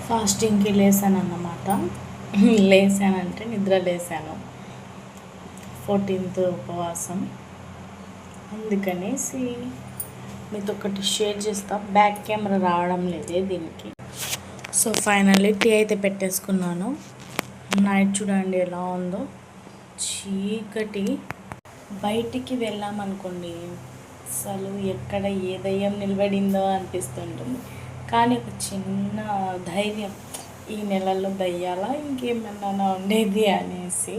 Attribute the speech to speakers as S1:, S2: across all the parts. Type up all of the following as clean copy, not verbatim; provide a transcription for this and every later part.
S1: ఫాస్టింగ్కి లేసాను అన్నమాట. లేసానంటే నిద్ర లేసాను. 14th ఉపవాసం. అందుకనేసి మీతో ఒకటి షేర్ చేస్తా. బ్యాక్ కెమెరా రావడం లేదే దీనికి. సో ఫైనల్లీ టీ అయితే పెట్టేసుకున్నాను. నైట్ చూడండి ఎలా ఉందో, చీకటి. బయటికి వెళ్ళామనుకోండి అసలు ఎక్కడ ఏ దయ్యం నిలబడిందో అనిపిస్తుంటుంది. కానీ ఒక చిన్న ధైర్యం, ఈ నెలల్లో దయ్యాలా ఇంకేమన్నా ఉండేది అనేసి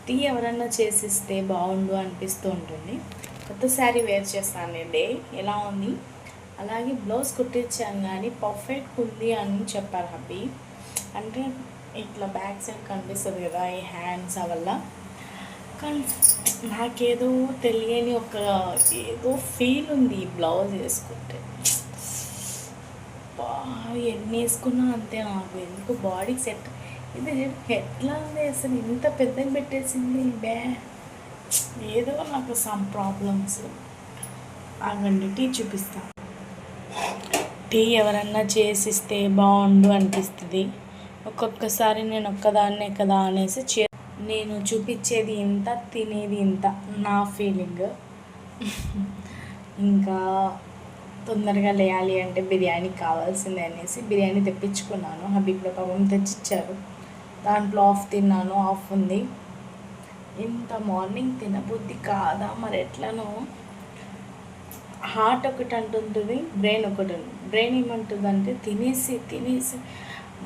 S1: టీ ఎవరన్నా చేసిస్తే బాగుండు అనిపిస్తూ ఉంటుంది. కొత్త శారీ వేర్ చేస్తాను డే ఎలా ఉంది. అలాగే బ్లౌజ్ కుట్టించాను కానీ పర్ఫెక్ట్ ఉంది అని చెప్పారు హబ్బీ. అంటే ఇట్లా బ్యాక్ సైడ్ కనిపిస్తుంది కదా ఈ హ్యాండ్స్ వల్ల. కానీ నాకేదో తెలియని ఒక ఏదో ఫీల్ ఉంది ఈ బ్లౌజ్ వేసుకుంటే. ఎన్ని వేసుకున్నా అంతే, నాకు ఎందుకు బాడీకి సెట్. ఇది ఎట్లా ఉంది అసలు, ఇంత పెద్దగా పెట్టేసింది ఏదో నాకు సమ్ ప్రాబ్లమ్స్. ఆగండి టీ చూపిస్తా. టీ ఎవరన్నా చేసిస్తే బాగుండు అనిపిస్తుంది. ఒక్కొక్కసారి నేను ఒక్కదాన్నే కదా అనేసి నేను చూపించేది ఇంత, తినేది ఇంత, నా ఫీలింగ్. ఇంకా తొందరగా లేయాలి అంటే బిర్యానీ కావాల్సిందే అనేసి బిర్యానీ తెప్పించుకున్నాను. హబ్బీ కూడా పాపం తెచ్చిచ్చారు. దాంట్లో ఆఫ్ తిన్నాను, ఆఫ్ ఉంది. ఇంత మార్నింగ్ తినబుద్ధి కాదా మరి ఎట్లనో. హార్ట్ ఒకటి అంటుంటుంది, బ్రెయిన్ ఒకటి ఉంటుంది. బ్రెయిన్ ఏమంటుంది అంటే తినేసి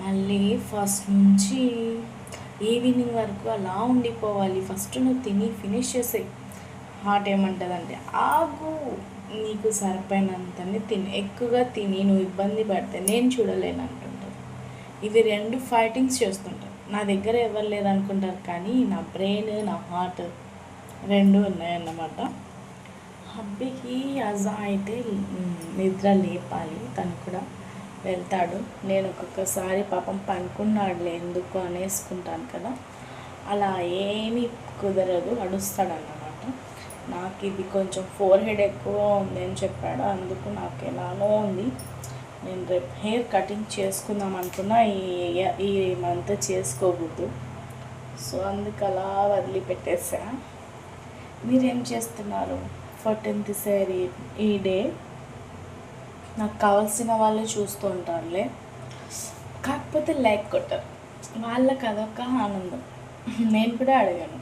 S1: మళ్ళీ ఫస్ట్ నుంచి ఈవినింగ్ వరకు అలా ఉండిపోవాలి, ఫస్ట్ నువ్వు తిని ఫినిష్ చేసేయి. హార్ట్ ఏమంటుంది అంటే ఆగు, నీకు సరిపోయినంతని ఎక్కువగా తిని నువ్వు ఇబ్బంది పడితే నేను చూడలేను అంటుంటారు. ఇవి రెండు ఫైటింగ్స్ చేస్తుంటారు. నా దగ్గర ఎవరు లేరనుకుంటారు కానీ నా బ్రెయిన్, నా హార్ట్ రెండు ఉన్నాయన్నమాట. హబ్బీకి అజా అయితే నిద్ర లేపాలి, తను కూడా వెళ్తాడు. నేను ఒక్కొక్కసారి పాపం పనుకున్నాడులే ఎందుకు అనేసుకుంటాను కదా, అలా ఏమీ కుదరదు, అడుస్తాడన్నమాట. నాకు ఇది కొంచెం ఫోర్ హెడ్ ఎక్కువ ఉంది అని చెప్పాడు, అందుకు నాకు ఎలానో ఉంది. నేను రేపు హెయిర్ కటింగ్ చేసుకుందాం అనుకున్నా, ఈ మంత్ చేసుకోకూడదు. సో అందుకు అలా వదిలిపెట్టేసా. మీరేం చేస్తున్నారు 14th శారీ ఈ డే? నాకు కావాల్సిన వాళ్ళే చూస్తూ ఉంటారులే, కాకపోతే లైక్ కొట్టరు. వాళ్ళకి అదొక ఆనందం, నేను కూడా అడగను,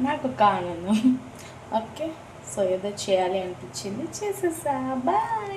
S1: నాకు ఒక ఆనందం. ఓకే, సో ఏదో చేయాలి అనిపించింది, చేసేసా. బాయ్.